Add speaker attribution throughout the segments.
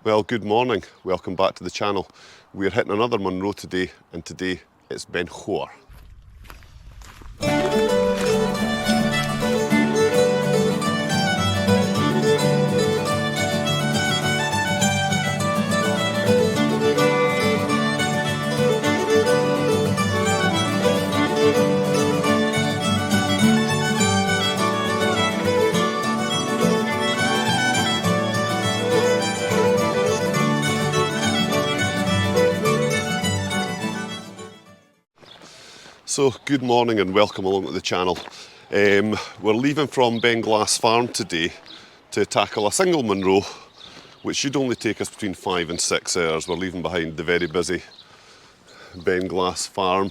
Speaker 1: Well, good morning. Welcome back to the channel. We're hitting another Munro today, and today it's Beinn Chabhair. So, good morning and welcome along to the channel. We're leaving from Beinglas Farm today to tackle a single Munro, which should only take us between 5 and 6 hours. We're leaving behind the very busy Beinglas Farm.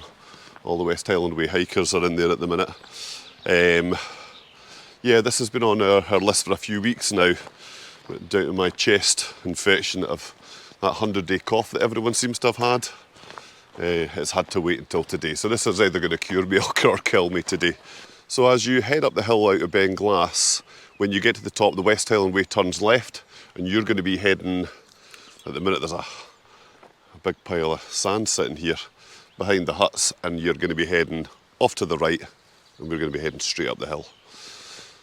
Speaker 1: All the West Highland Way hikers are in there at the minute. Yeah, this has been on our list for a few weeks now. Down to my chest infection of that 100-day cough that everyone seems to have had. It's had to wait until today. So this is either going to cure me or kill me today. So as you head up the hill out of Beinglas, when you get to the top, the West Highland Way turns left, and you're going to be heading, at the minute there's a big pile of sand sitting here behind the huts, and you're going to be heading off to the right, and we're going to be heading straight up the hill.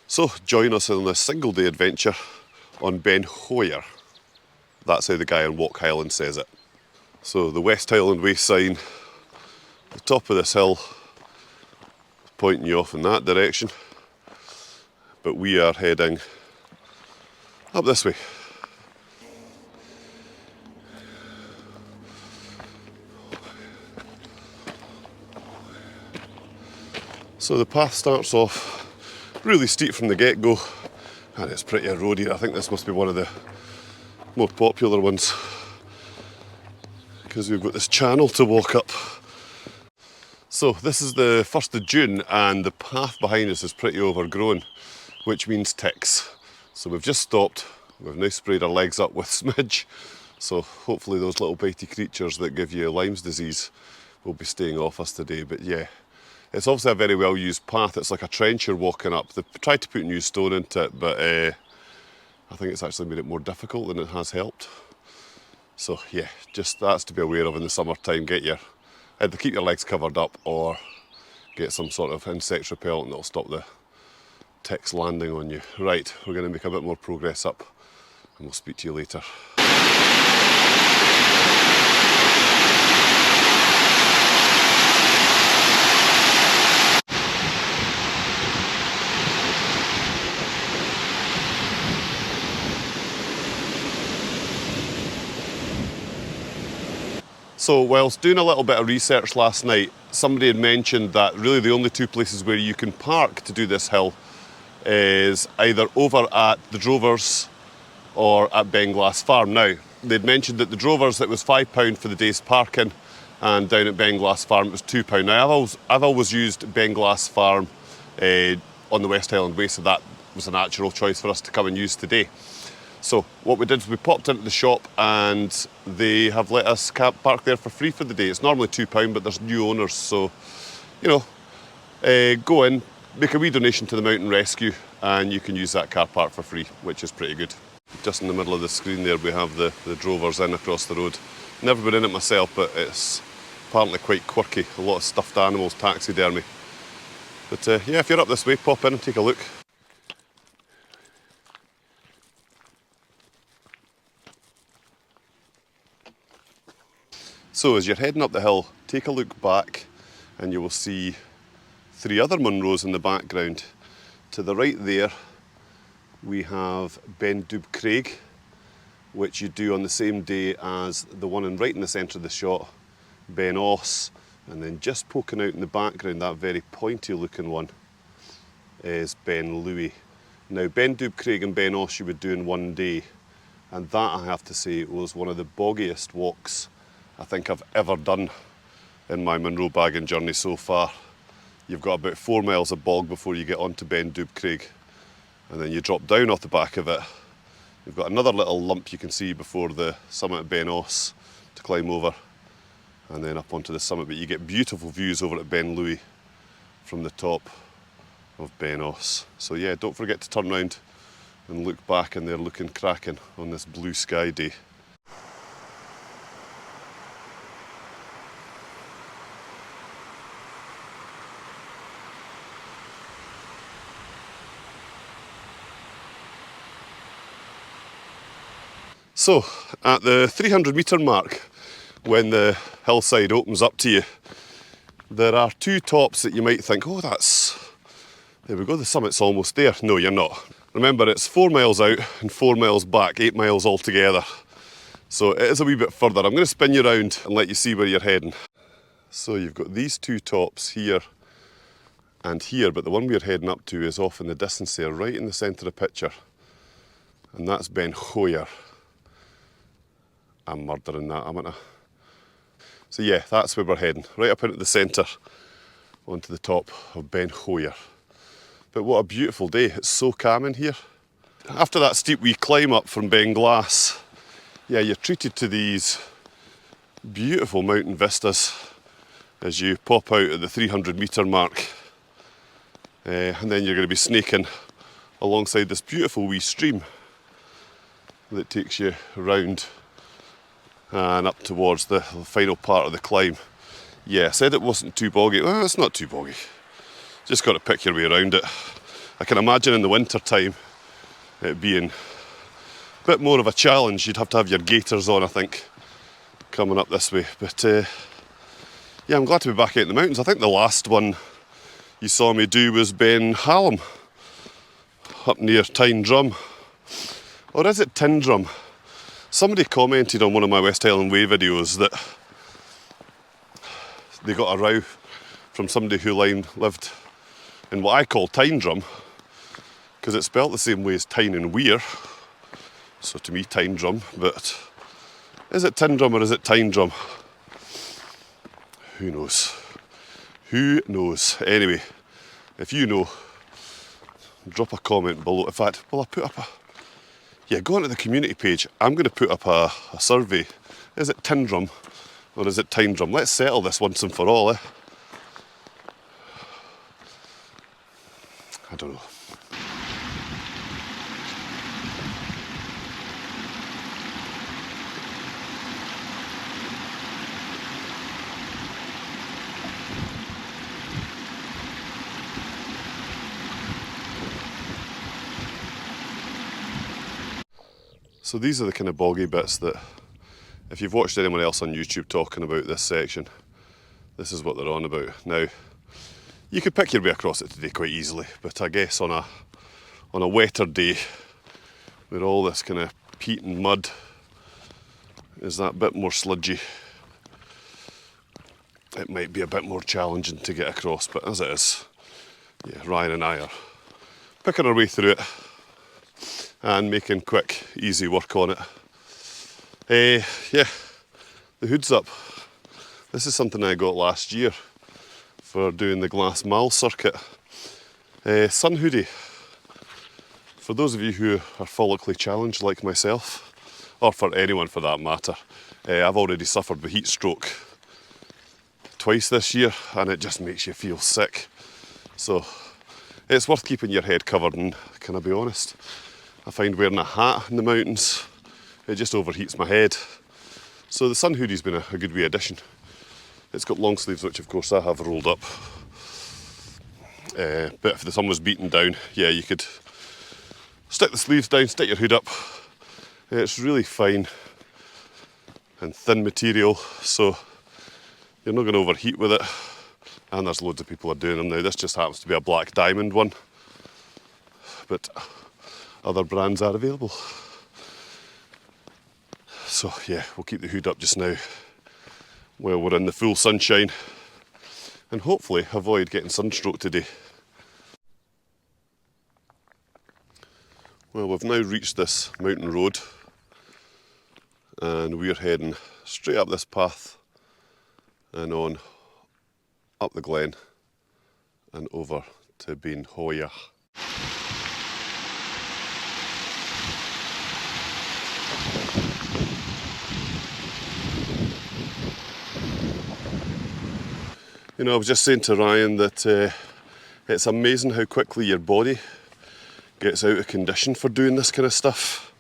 Speaker 1: So join us on this single day adventure on Beinn Chabhair. That's how the guy on Walk Highland says it. So the West Highland Way sign, the top of this hill, pointing you off in that direction, but we are heading up this way. So the path starts off really steep from the get-go, and it's pretty roady. I think this must be one of the more popular ones, because we've got this channel to walk up. So this is the 1st of June and the path behind us is pretty overgrown, which means ticks. So we've just stopped, we've now sprayed our legs up with smidge, so hopefully those little bitey creatures that give you Lyme's disease will be staying off us today. But yeah, it's obviously a very well used path. It's like a trench you're walking up. They've tried to put new stone into it, but I think it's actually made it more difficult than it has helped. So yeah, just that's to be aware of in the summertime. Either keep your legs covered up or get some sort of insect repellent that'll stop the ticks landing on you. Right, we're going to make a bit more progress up, and we'll speak to you later. So whilst doing a little bit of research last night, somebody had mentioned that really the only two places where you can park to do this hill is either over at the Drovers or at Beinglas Farm. Now, they'd mentioned that the Drovers it was £5 for the day's parking, and down at Beinglas Farm it was £2. Now, I've always used Beinglas Farm on the West Highland Way, so that was a natural choice for us to come and use today. So what we did was we popped into the shop and they have let us park there for free for the day. It's normally £2, but there's new owners, so, you know, go in, make a wee donation to the Mountain Rescue, and you can use that car park for free, which is pretty good. Just in the middle of the screen there we have the Drovers in across the road. Never been in it myself, but it's apparently quite quirky. A lot of stuffed animals, taxidermy. But yeah, if you're up this way, pop in and take a look. So as you're heading up the hill, take a look back and you will see 3 other Munros in the background. To the right there, we have Beinn Chabhair, which you do on the same day as the one right in the centre of the shot, Beinglas, and then just poking out in the background, that very pointy looking one, is Beinn. Now Beinn Chabhair and Beinglas you would do in one day, and that I have to say was one of the boggiest walks I think I've ever done in my Munro bagging journey so far. You've got about 4 miles of bog before you get onto Beinn Chabhair, and then you drop down off the back of it. You've got another little lump you can see before the summit of Beinglas to climb over, and then up onto the summit. But you get beautiful views over at Beinn from the top of Beinglas. So yeah, don't forget to turn around and look back, and they're looking cracking on this blue sky day. So, at the 300 metre mark, when the hillside opens up to you, there are two tops that you might think, oh, there we go, the summit's almost there. No, you're not. Remember, it's 4 miles out and 4 miles back, 8 miles altogether. So it is a wee bit further. I'm going to spin you around and let you see where you're heading. So you've got these two tops here and here, but the one we're heading up to is off in the distance there, right in the centre of the picture. And that's Beinn Chabhair. I'm murdering that, haven't I? So yeah, that's where we're heading, right up into the centre, onto the top of Beinn Chabhair. But what a beautiful day, it's so calm in here. After that steep wee climb up from Beinglas, yeah, you're treated to these beautiful mountain vistas as you pop out at the 300 metre mark. And then you're going to be snaking alongside this beautiful wee stream that takes you around and up towards the final part of the climb. Yeah, I said it wasn't too boggy. Well, it's not too boggy. Just got to pick your way around it. I can imagine in the winter time it being a bit more of a challenge. You'd have to have your gaiters on, I think, coming up this way. But yeah, I'm glad to be back out in the mountains. I think the last one you saw me do was Beinn Chabhair, up near Tyne-Drum. Or is it Tyndrum? Somebody commented on one of my West Highland Way videos that they got a row from somebody who lived in what I call Tyne-Drum, because it's spelt the same way as Tyne and Weir. So to me, Tyne-Drum, but is it Tyndrum or is it Tyne-Drum? Who knows? Who knows? Anyway, if you know, drop a comment below. In fact, will I put up a... Yeah, go onto the community page. I'm going to put up a survey. Is it Tyndrum or is it Tyne-Drum? Let's settle this once and for all, eh? I don't know. So these are the kind of boggy bits that, if you've watched anyone else on YouTube talking about this section, this is what they're on about. Now, you could pick your way across it today quite easily, but I guess on a wetter day, where all this kind of peat and mud is that bit more sludgy, it might be a bit more challenging to get across, but as it is, yeah, Ryan and I are picking our way through it and making quick, easy work on it. Yeah, the hood's up. This is something I got last year for doing the Glass Mile circuit. Sun hoodie. For those of you who are follically challenged like myself, or for anyone for that matter, I've already suffered with heat stroke twice this year and it just makes you feel sick. So it's worth keeping your head covered, and can I be honest, I find wearing a hat in the mountains, it just overheats my head. So the sun hoodie's been a good wee addition. It's got long sleeves, which of course I have rolled up. But if the sun was beating down, yeah, you could stick the sleeves down, stick your hood up. It's really fine and thin material, so you're not going to overheat with it. And there's loads of people are doing them now. This just happens to be a black diamond one, but other brands are available. So yeah, we'll keep the hood up just now while we're in the full sunshine and hopefully avoid getting sunstroke today. Well, we've now reached this mountain road and we're heading straight up this path and on up the glen and over to Beinn Chabhair. You know, I was just saying to Ryan that it's amazing how quickly your body gets out of condition for doing this kind of stuff.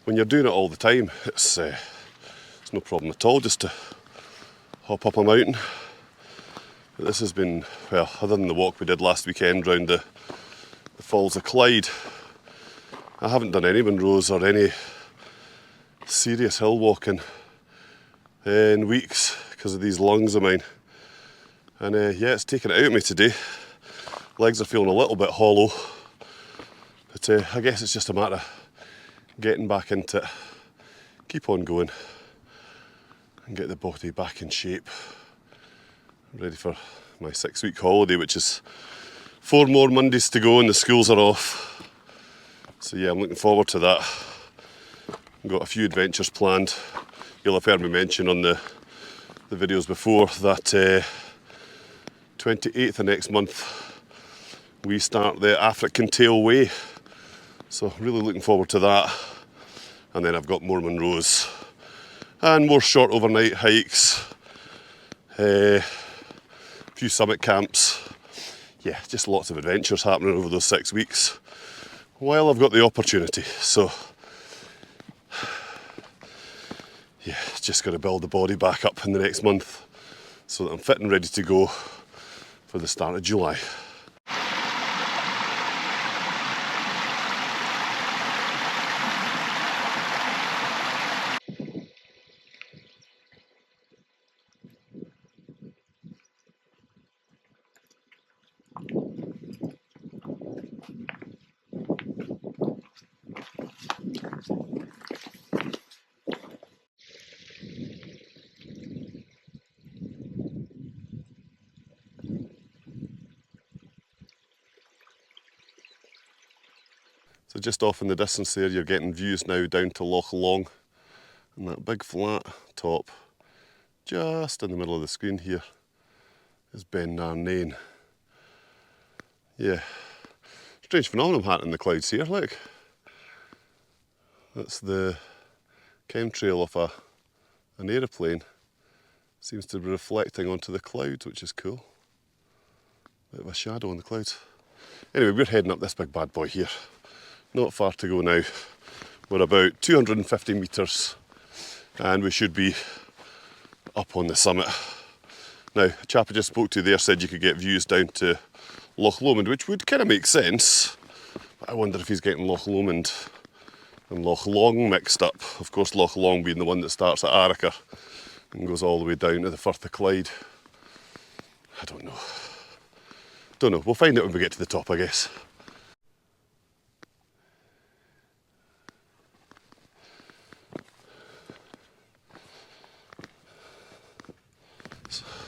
Speaker 1: When you're doing it all the time, it's no problem at all just to hop up a mountain. But this has been, well, other than the walk we did last weekend round the Falls of Clyde, I haven't done any Munros or any serious hill walking in weeks because of these lungs of mine. And yeah, it's taken it out of me today. Legs are feeling a little bit hollow, but I guess it's just a matter of getting back into it. Keep on going and get the body back in shape. I'm ready for my 6-week holiday, which is 4 more Mondays to go and the schools are off. So yeah, I'm looking forward to that. I've got a few adventures planned. You'll have heard me mention on the videos before that 28th of next month we start the African Tail Way. So really looking forward to that. And then I've got more Munros and more short overnight hikes, a few summit camps. Yeah, just lots of adventures happening over those 6 weeks while I've got the opportunity. So yeah, just got to build the body back up in the next month so that I'm fit and ready to go for the start of July. So just off in the distance there, you're getting views now down to Loch Long, and that big flat top just in the middle of the screen here is Beinglas. Yeah, strange phenomenon happening in the clouds here, look. That's the chemtrail of an aeroplane. Seems to be reflecting onto the clouds, which is cool. Bit of a shadow on the clouds. Anyway, we're heading up this big bad boy here. Not far to go now. We're about 250 metres and we should be up on the summit. Now, a chap I just spoke to there said you could get views down to Loch Lomond, which would kind of make sense. But I wonder if he's getting Loch Lomond and Loch Long mixed up. Of course, Loch Long being the one that starts at Arica and goes all the way down to the Firth of Clyde. I don't know. Don't know. We'll find out when we get to the top, I guess.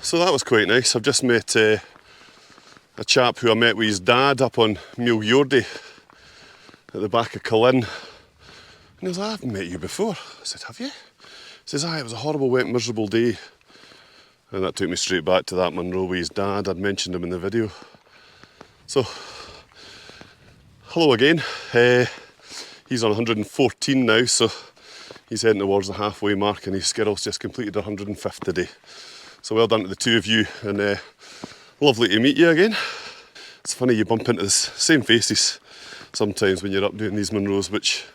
Speaker 1: So that was quite nice. I've just met a chap who I met with his dad up on Milyordi at the back of Cullen. And he was like, I haven't met you before. I said, have you? He says, aye, it was a horrible, wet, miserable day. And that took me straight back to that Munro with his dad. I'd mentioned him in the video. So, hello again. He's on 114 now, so he's heading towards the halfway mark and his Skittles just completed 105th today. So well done to the two of you, and lovely to meet you again. It's funny, you bump into the same faces sometimes when you're up doing these Munros, which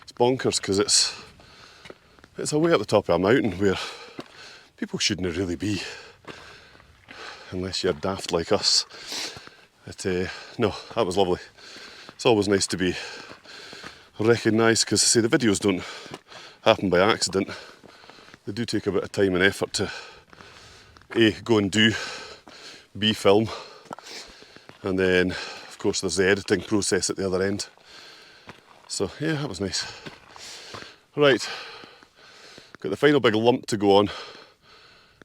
Speaker 1: is bonkers because it's away up the top of a mountain where people shouldn't really be, unless you're daft like us. But no, that was lovely. It's always nice to be recognised because, say, the videos don't happen by accident. They do take a bit of time and effort to A, go and do, B, film, and then of course there's the editing process at the other end. So yeah, that was nice. Right, got the final big lump to go on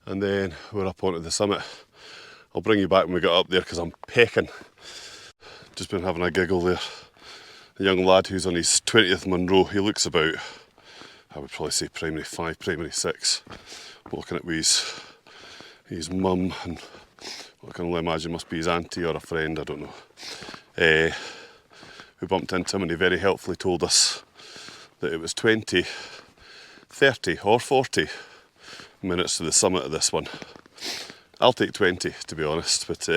Speaker 1: and then we're up onto the summit. I'll bring you back when we get up there because I'm pecking. Just been having a giggle there. A young lad who's on his 20th Munro, he looks about, I would probably say primary 5, primary 6, walking it with his mum and what I can only imagine must be his auntie or a friend, I don't know. We bumped into him and he very helpfully told us that it was 20, 30 or 40 minutes to the summit of this one. I'll take 20 to be honest, but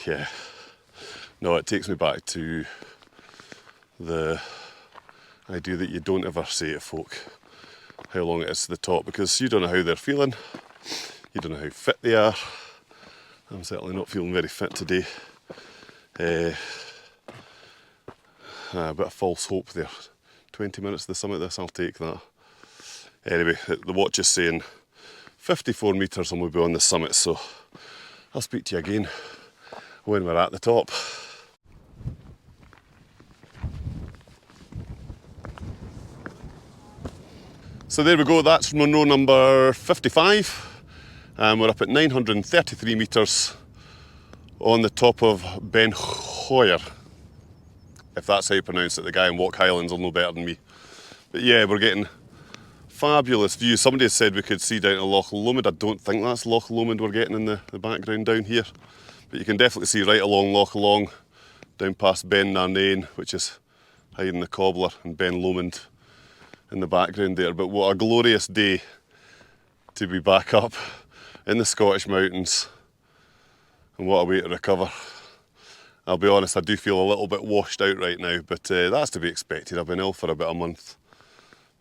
Speaker 1: yeah. No, it takes me back to the idea that you don't ever say to folk how long it is to the top because you don't know how they're feeling. You don't know how fit they are. I'm certainly not feeling very fit today. A bit of false hope there. 20 minutes to the summit of this, I'll take that. Anyway, the watch is saying 54 metres and we'll be on the summit, so I'll speak to you again when we're at the top. So there we go, that's Munro number 55, and we're up at 933 metres on the top of Beinn Chabhair, if that's how you pronounce it. The guy in Walk Highlands will know better than me. But yeah, we're getting fabulous views. Somebody has said we could see down to Loch Long. I don't think that's Loch Long we're getting in the background down here, but you can definitely see right along Loch Long, down past Inverarnan, which is hiding the cobbler, and Beinn Lomond in the background there. But what a glorious day to be back up in the Scottish mountains, and what a way to recover. I'll be honest, I do feel a little bit washed out right now, but that's to be expected. I've been ill for about a month.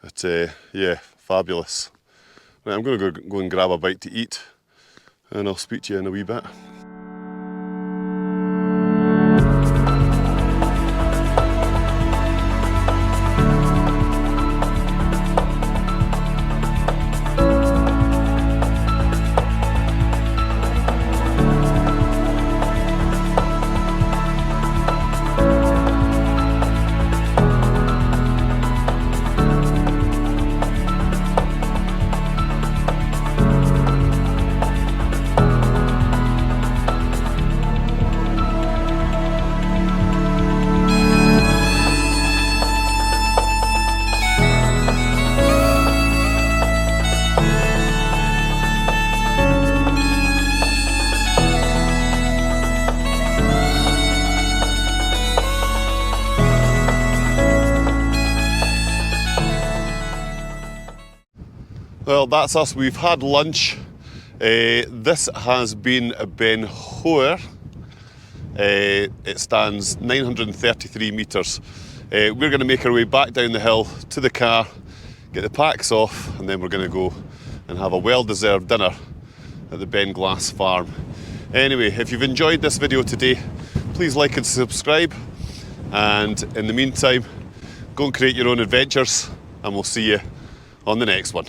Speaker 1: But yeah, fabulous. Right, I'm going to go and grab a bite to eat, and I'll speak to you in a wee bit. Well, that's us. We've had lunch. This has been Beinn Chabhair. It stands 933 metres. We're going to make our way back down the hill to the car, get the packs off, and then we're going to go and have a well-deserved dinner at the Beinglas Farm. Anyway, if you've enjoyed this video today, please like and subscribe. And in the meantime, go and create your own adventures, and we'll see you on the next one.